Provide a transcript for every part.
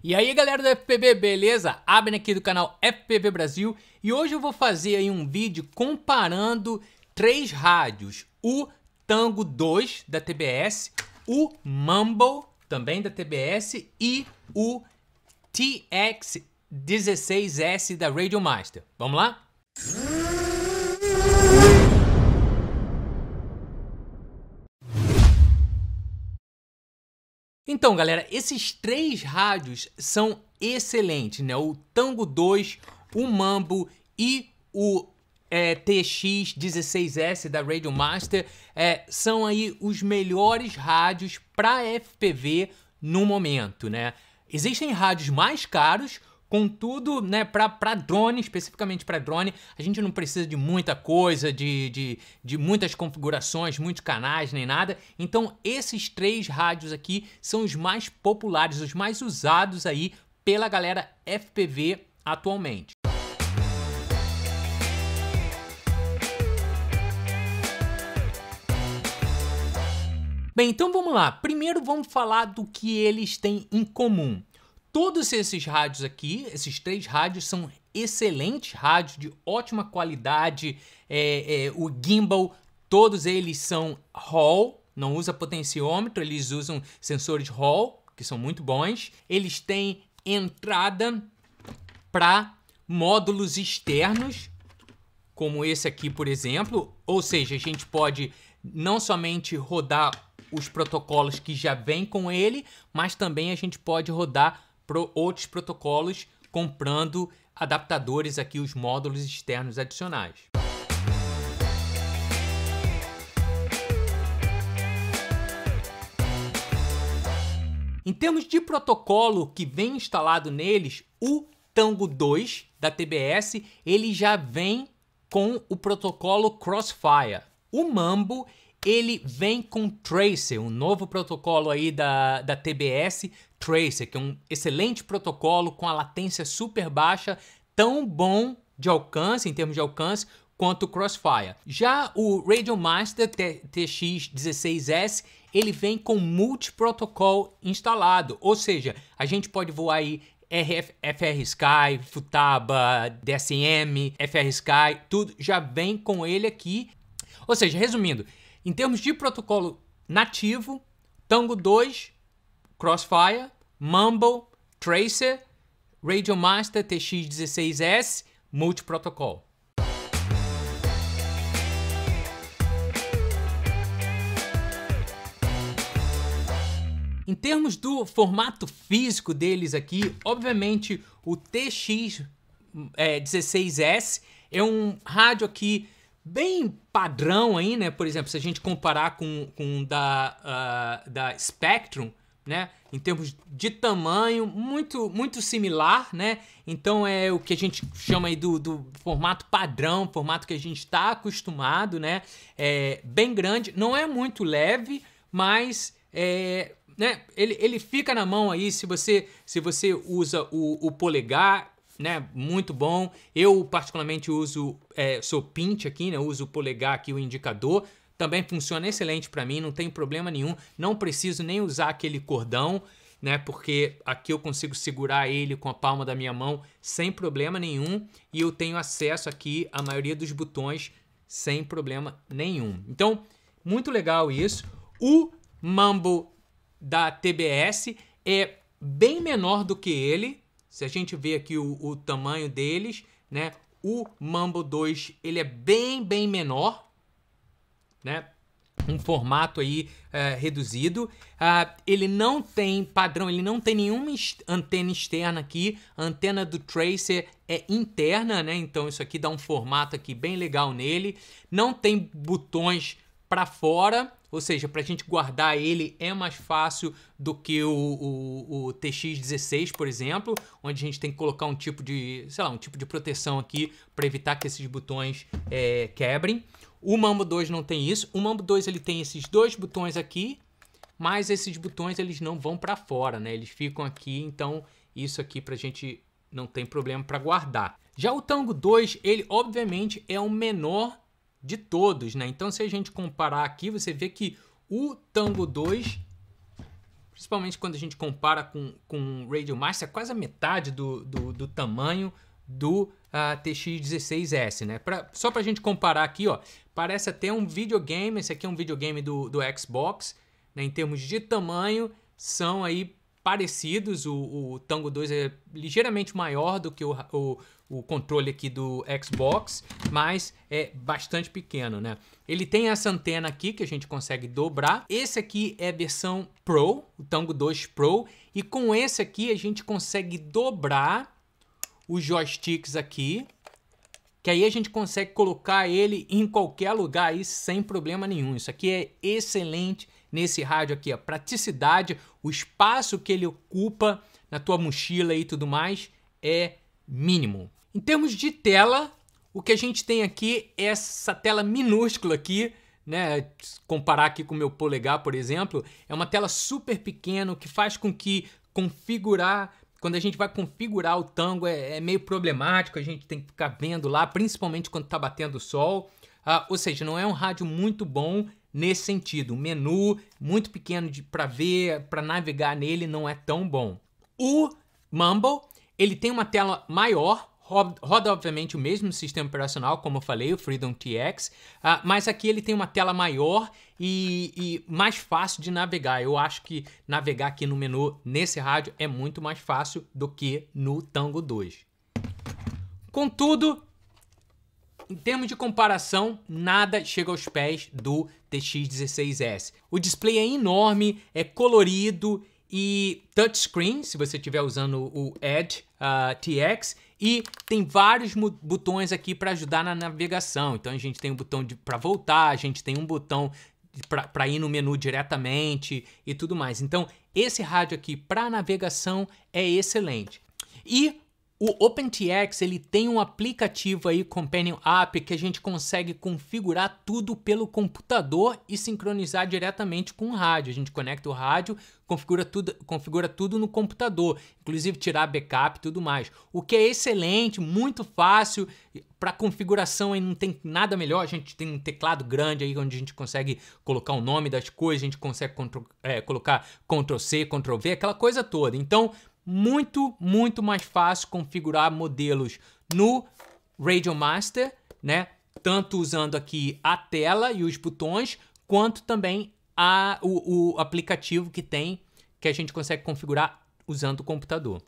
E aí galera do FPV, beleza? Abner aqui do canal FPV Brasil e hoje eu vou fazer aí um vídeo comparando três rádios, o Tango 2 da TBS, o Mumble também da TBS e o TX16S da Radiomaster. Vamos lá? Então, galera, esses três rádios são excelentes, né? O Tango 2, o Mumble e o TX16S da Radiomaster são aí os melhores rádios para FPV no momento, né? Existem rádios mais caros, contudo, né, para drone, especificamente para drone, a gente não precisa de muita coisa, de muitas configurações, muitos canais, nem nada. Então, esses três rádios aqui são os mais populares, os mais usados aí pela galera FPV atualmente. Bem, então vamos lá. Primeiro vamos falar do que eles têm em comum. Todos esses rádios aqui, esses três rádios, são excelentes rádios de ótima qualidade. O gimbal, todos eles são Hall, não usa potenciômetro, eles usam sensores Hall, que são muito bons. Eles têm entrada para módulos externos, como esse aqui, por exemplo. Ou seja, a gente pode não somente rodar os protocolos que já vêm com ele, mas também a gente pode rodar outros protocolos comprando adaptadores aqui, os módulos externos adicionais. Em termos de protocolo que vem instalado neles, o Tango 2 da TBS, ele já vem com o protocolo Crossfire. O Mumble, ele vem com Tracer, um novo protocolo aí da TBS, Tracer, que é um excelente protocolo com a latência super baixa, tão bom de alcance, em termos de alcance, quanto o Crossfire. Já o Radiomaster TX16S, ele vem com multiprotocol instalado, ou seja, a gente pode voar aí FR Sky, Futaba, DSM, FR Sky, tudo já vem com ele aqui. Ou seja, resumindo, em termos de protocolo nativo, Tango 2, Crossfire, Mumble, Tracer, Radiomaster TX16S, multiprotocol. Em termos do formato físico deles aqui, obviamente o TX16S é um rádio aqui bem padrão aí, né? Por exemplo, se a gente comparar com da Spectrum, né? Em termos de tamanho, muito similar, né? Então é o que a gente chama aí do formato padrão, formato que a gente está acostumado, né? É bem grande, não é muito leve, mas né? Ele fica na mão aí se você usa o polegar, né? Muito bom. Eu particularmente uso, sou pinch aqui, né? Uso o polegar aqui, o indicador. Também funciona excelente para mim, não tem problema nenhum. Não preciso nem usar aquele cordão, né? Porque aqui eu consigo segurar ele com a palma da minha mão sem problema nenhum. E eu tenho acesso aqui à maioria dos botões sem problema nenhum. Então, muito legal isso. O Mumble da TBS é bem menor do que ele. Se a gente vê aqui o tamanho deles, né? O Mumble 2, ele é bem menor, né? Um formato aí reduzido. Ele não tem padrão, ele não tem nenhuma antena externa aqui. A antena do Tracer é interna, né? Então isso aqui dá um formato aqui bem legal nele. Não tem botões para fora, ou seja, para a gente guardar ele é mais fácil do que o TX16, por exemplo, onde a gente tem que colocar um tipo de, sei lá, um tipo de proteção aqui para evitar que esses botões quebrem. O Mumble 2 não tem isso. O Mumble 2 ele tem esses dois botões aqui, mas esses botões eles não vão para fora, né? Eles ficam aqui, então isso aqui para a gente não tem problema para guardar. Já o Tango 2, ele obviamente é o menor de todos, né? Então, se a gente comparar aqui, você vê que o Tango 2 principalmente quando a gente compara com o Radio Master, é quase a metade do tamanho do TX16S, né? Só pra gente comparar aqui, ó, parece até um videogame. Esse aqui é um videogame do Xbox, né? Em termos de tamanho, são aí parecidos. O Tango 2 é ligeiramente maior do que o controle aqui do Xbox, mas é bastante pequeno, né? Ele tem essa antena aqui que a gente consegue dobrar. Esse aqui é a versão Pro, o Tango 2 Pro, e com esse aqui a gente consegue dobrar os joysticks aqui, que aí a gente consegue colocar ele em qualquer lugar aí sem problema nenhum. Isso aqui é excelente nesse rádio aqui, a praticidade, o espaço que ele ocupa na tua mochila e tudo mais é mínimo. Em termos de tela, o que a gente tem aqui é essa tela minúscula aqui, né? Comparar aqui com o meu polegar, por exemplo, é uma tela super pequena, que faz com que quando a gente vai configurar o Tango é meio problemático, a gente tem que ficar vendo lá, principalmente quando está batendo o sol. Ou seja, não é um rádio muito bom nesse sentido. O menu muito pequeno para ver, para navegar nele não é tão bom. O Mumble, ele tem uma tela maior, roda obviamente o mesmo sistema operacional, como eu falei, o Freedom TX, mas aqui ele tem uma tela maior e mais fácil de navegar. Eu acho que navegar aqui no menu nesse rádio é muito mais fácil do que no Tango 2. Contudo, em termos de comparação, nada chega aos pés do TX16S. O display é enorme, é colorido e touchscreen, se você estiver usando o Edge TX, e tem vários botões aqui para ajudar na navegação. Então a gente tem um botão para voltar, a gente tem um botão para ir no menu diretamente e tudo mais. Então esse rádio aqui para navegação é excelente. E o OpenTX, ele tem um aplicativo aí, Companion App, que a gente consegue configurar tudo pelo computador e sincronizar diretamente com o rádio. A gente conecta o rádio, configura tudo no computador, inclusive tirar backup e tudo mais. O que é excelente, muito fácil. Para configuração aí não tem nada melhor. A gente tem um teclado grande aí onde a gente consegue colocar o nome das coisas, a gente consegue colocar Ctrl+C, Ctrl+V, aquela coisa toda. Então, muito mais fácil configurar modelos no Radio Master, né? Tanto usando aqui a tela e os botões, quanto também o aplicativo que a gente consegue configurar usando o computador.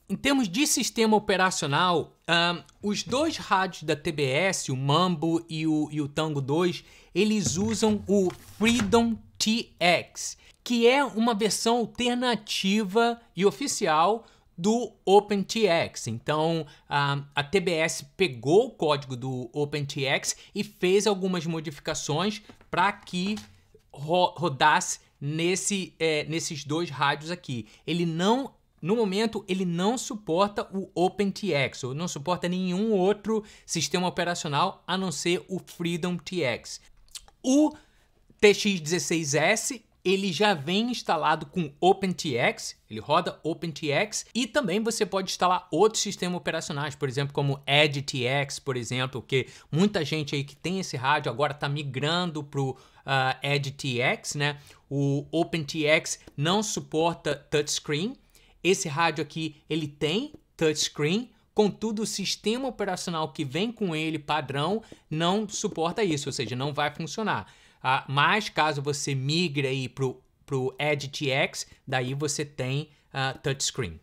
Em termos de sistema operacional, os dois rádios da TBS, o Mambo e o Tango 2, eles usam o Freedom TX, que é uma versão alternativa e oficial do OpenTX. Então, a TBS pegou o código do OpenTX e fez algumas modificações para que rodasse nesses dois rádios aqui. No momento, ele não suporta o OpenTX, ou não suporta nenhum outro sistema operacional a não ser o Freedom TX. O TX16S, ele já vem instalado com OpenTX, ele roda OpenTX, e também você pode instalar outros sistemas operacionais, por exemplo, como EdgeTX, por exemplo, que muita gente aí que tem esse rádio agora está migrando para o EdgeTX, né? O OpenTX não suporta touchscreen. Esse rádio aqui, ele tem touchscreen, contudo o sistema operacional que vem com ele, padrão, não suporta isso, ou seja, não vai funcionar. Mas caso você migre aí pro EdgeTX, daí você tem touchscreen.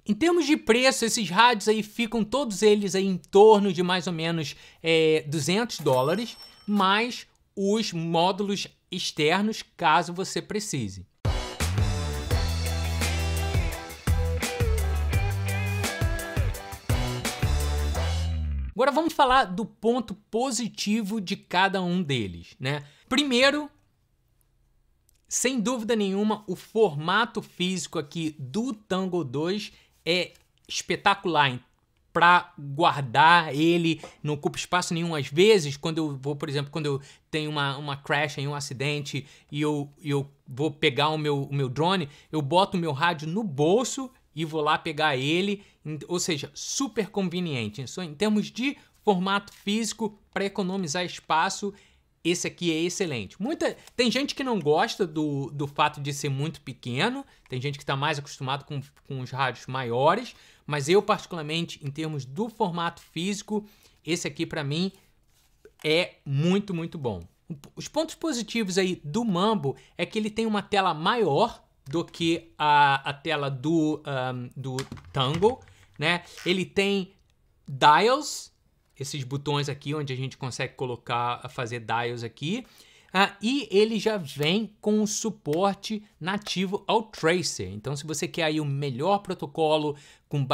Em termos de preço, esses rádios aí ficam todos eles aí em torno de mais ou menos $200, mais os módulos externos, caso você precise. Agora vamos falar do ponto positivo de cada um deles, né? Primeiro, sem dúvida nenhuma, o formato físico aqui do Tango 2 é espetacular. para guardar ele, não ocupa espaço nenhum. Às vezes, quando eu vou, por exemplo, quando eu tenho uma crash, um acidente, e eu vou pegar o meu drone, eu boto o meu rádio no bolso e vou lá pegar ele, ou seja, super conveniente. Só em termos de formato físico, para economizar espaço, esse aqui é excelente. Tem gente que não gosta do fato de ser muito pequeno, tem gente que está mais acostumado com os rádios maiores, mas eu particularmente, em termos do formato físico, esse aqui para mim é muito, muito bom. Os pontos positivos aí do Mambo é que ele tem uma tela maior do que a tela do Tango, né? Ele tem dials, esses botões aqui onde a gente consegue fazer dials aqui, e ele já vem com o suporte nativo ao Tracer. Então, se você quer aí o melhor protocolo com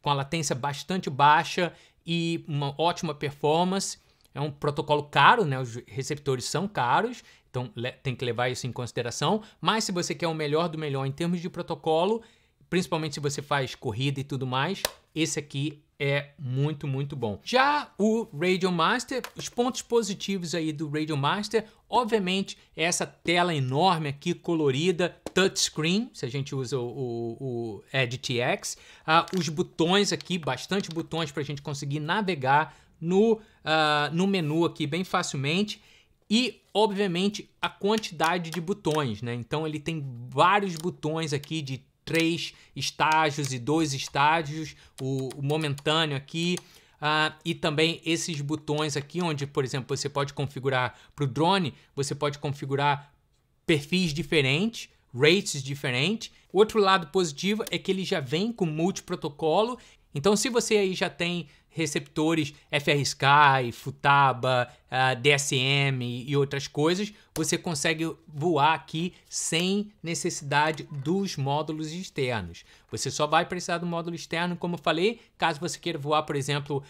a latência bastante baixa e uma ótima performance, é um protocolo caro, né? Os receptores são caros, então tem que levar isso em consideração. Mas se você quer o melhor do melhor em termos de protocolo, principalmente se você faz corrida e tudo mais, esse aqui é muito, muito bom. Já o Radiomaster, os pontos positivos aí do Radiomaster, obviamente, é essa tela enorme aqui, colorida, touchscreen, se a gente usa o EdgeTX. Os botões aqui, bastante botões para a gente conseguir navegar no menu aqui bem facilmente. E, obviamente, a quantidade de botões, né? Então, ele tem vários botões aqui de 3 estágios e 2 estágios, o momentâneo aqui, e também esses botões aqui, onde, por exemplo, você pode configurar para o drone, você pode configurar perfis diferentes, rates diferentes. Outro lado positivo é que ele já vem com multiprotocolo, então se você aí já tem receptores FrSky, Futaba, DSM e outras coisas, você consegue voar aqui sem necessidade dos módulos externos. Você só vai precisar do módulo externo, como eu falei, caso você queira voar, por exemplo,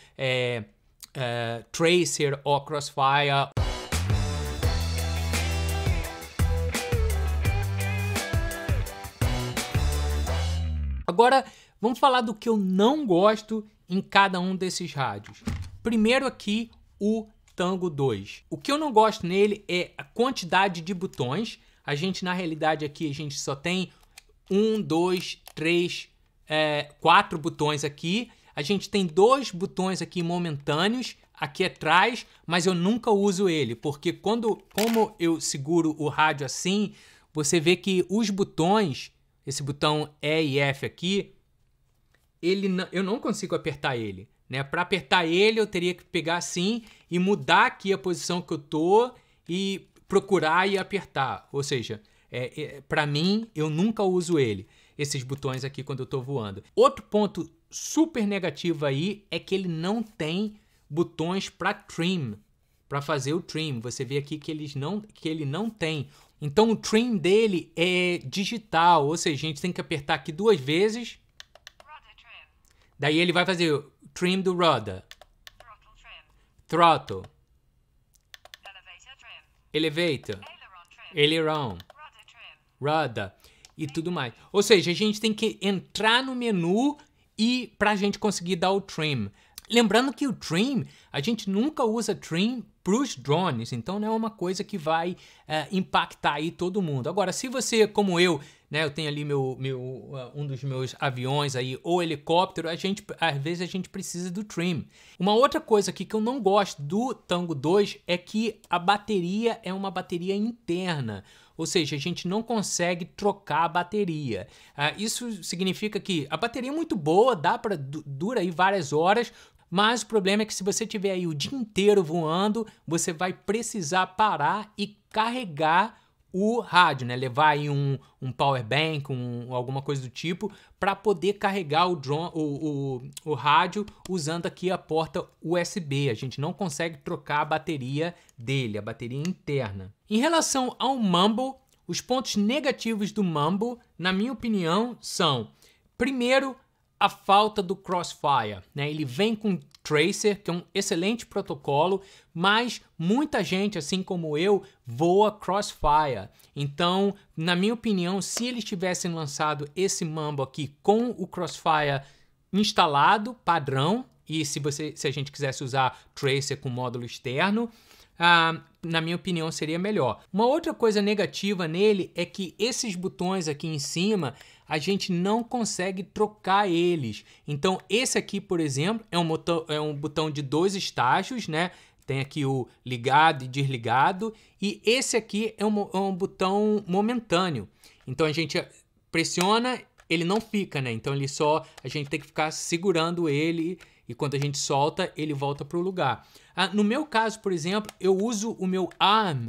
Tracer ou Crossfire. Agora, vamos falar do que eu não gosto em cada um desses rádios. Primeiro aqui, o Tango 2. O que eu não gosto nele é a quantidade de botões. A gente, na realidade, aqui a gente só tem 1, 2, 3, 4 botões aqui. A gente tem 2 botões aqui momentâneos aqui atrás, mas eu nunca uso ele, porque como eu seguro o rádio assim, você vê que os botões, esse botão E e F aqui, eu não consigo apertar ele, né? Para apertar ele, eu teria que pegar assim e mudar aqui a posição que eu tô e procurar e apertar. Ou seja, para mim, eu nunca uso esses botões aqui quando eu tô voando. Outro ponto super negativo aí é que ele não tem botões para trim, para fazer o trim. Você vê aqui que ele não tem. Então o trim dele é digital, ou seja, a gente tem que apertar aqui 2 vezes. Daí ele vai fazer o trim do rudder, throttle, elevator, aileron, rudder e tudo mais. Ou seja, a gente tem que entrar no menu e para a gente conseguir dar o trim. Lembrando que o trim, a gente nunca usa trim para os drones, então não é uma coisa que vai impactar aí todo mundo. Agora, se você, como eu, né, eu tenho ali um dos meus aviões aí, ou helicóptero, às vezes a gente precisa do trim. Uma outra coisa aqui que eu não gosto do Tango 2 é que a bateria é uma bateria interna. Ou seja, a gente não consegue trocar a bateria. Isso significa que a bateria é muito boa, dura aí várias horas, mas o problema é que se você tiver aí o dia inteiro voando, você vai precisar parar e carregar o rádio, né? Levar aí um power bank, alguma coisa do tipo, para poder carregar o rádio usando aqui a porta USB. A gente não consegue trocar a bateria dele, a bateria interna. Em relação ao Mambo, os pontos negativos do Mambo, na minha opinião, são, primeiro, a falta do Crossfire, né? Ele vem com Tracer, que é um excelente protocolo, mas muita gente, assim como eu, voa Crossfire. Então, na minha opinião, se eles tivessem lançado esse Mambo aqui com o Crossfire instalado, padrão, e se a gente quisesse usar Tracer com módulo externo, na minha opinião seria melhor. Uma outra coisa negativa nele é que esses botões aqui em cima, a gente não consegue trocar eles. Então esse aqui, por exemplo, é um botão de 2 estágios, né? Tem aqui o ligado e desligado, e esse aqui é um botão momentâneo. Então a gente pressiona, ele não fica, né? Então a gente tem que ficar segurando ele, e quando a gente solta, ele volta para o lugar. No meu caso, por exemplo, eu uso o meu arm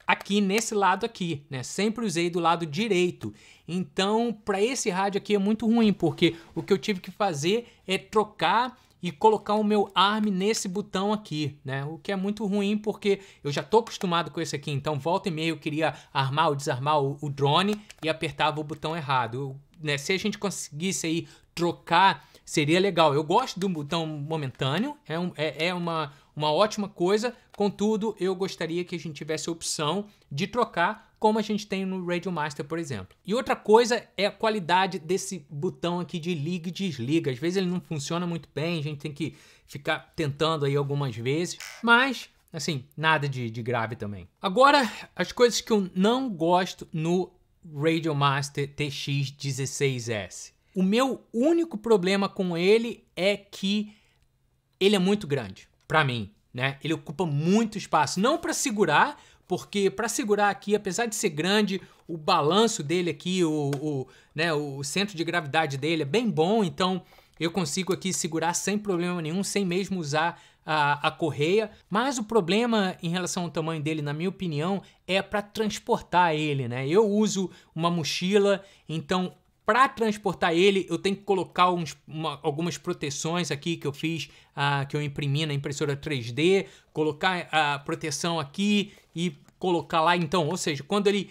aqui nesse lado aqui, né? Sempre usei do lado direito. Então, para esse rádio aqui é muito ruim, porque o que eu tive que fazer é trocar e colocar o meu arm nesse botão aqui, né? O que é muito ruim, porque eu já estou acostumado com esse aqui. Então, volta e meia eu queria armar ou desarmar o drone e apertava o botão errado. Né? Se a gente conseguisse aí trocar, seria legal. Eu gosto do botão momentâneo, é uma ótima coisa. Contudo, eu gostaria que a gente tivesse a opção de trocar, como a gente tem no Radiomaster, por exemplo. E outra coisa é a qualidade desse botão aqui de liga e desliga. Às vezes ele não funciona muito bem, a gente tem que ficar tentando aí algumas vezes, mas, assim, nada de grave também. Agora, as coisas que eu não gosto no Radiomaster TX16S. O meu único problema com ele é que ele é muito grande, para mim, né? Ele ocupa muito espaço, não para segurar, porque para segurar aqui, apesar de ser grande, o balanço dele aqui, o centro de gravidade dele é bem bom, então eu consigo aqui segurar sem problema nenhum, sem mesmo usar a correia. Mas o problema em relação ao tamanho dele, na minha opinião, é para transportar ele, né? Eu uso uma mochila, então para transportar ele, eu tenho que colocar algumas proteções aqui que eu fiz, que eu imprimi na impressora 3D, colocar a proteção aqui e colocar lá. Então, ou seja, quando ele,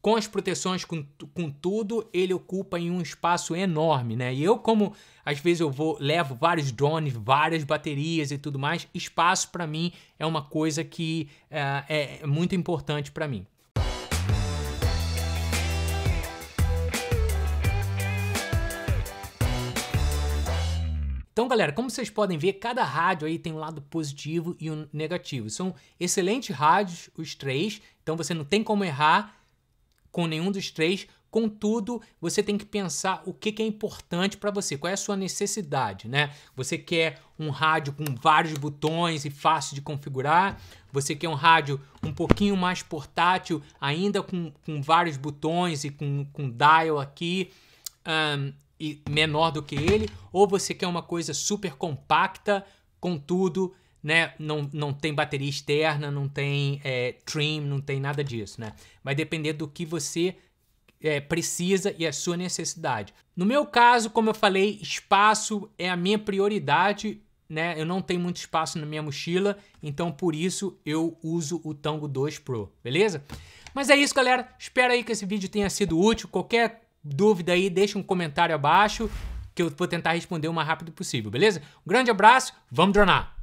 com as proteções, com tudo, ele ocupa em um espaço enorme, né? E eu, como às vezes levo vários drones, várias baterias e tudo mais, espaço para mim é uma coisa que é muito importante para mim. Então, galera, como vocês podem ver, cada rádio aí tem um lado positivo e um negativo. São excelentes rádios, os três, então você não tem como errar com nenhum dos três. Contudo, você tem que pensar o que é importante para você, qual é a sua necessidade, né? Você quer um rádio com vários botões e fácil de configurar? Você quer um rádio um pouquinho mais portátil, ainda com vários botões e com dial aqui, e menor do que ele, ou você quer uma coisa super compacta, contudo, né, não tem bateria externa, não tem trim, não tem nada disso, né? Vai depender do que você precisa e a sua necessidade. No meu caso, como eu falei, espaço é a minha prioridade, né? Eu não tenho muito espaço na minha mochila, então por isso eu uso o Tango 2 Pro, beleza? Mas é isso, galera. Espero aí que esse vídeo tenha sido útil. Qualquer dúvida aí, deixa um comentário abaixo que eu vou tentar responder o mais rápido possível, beleza? Um grande abraço, vamos dronar!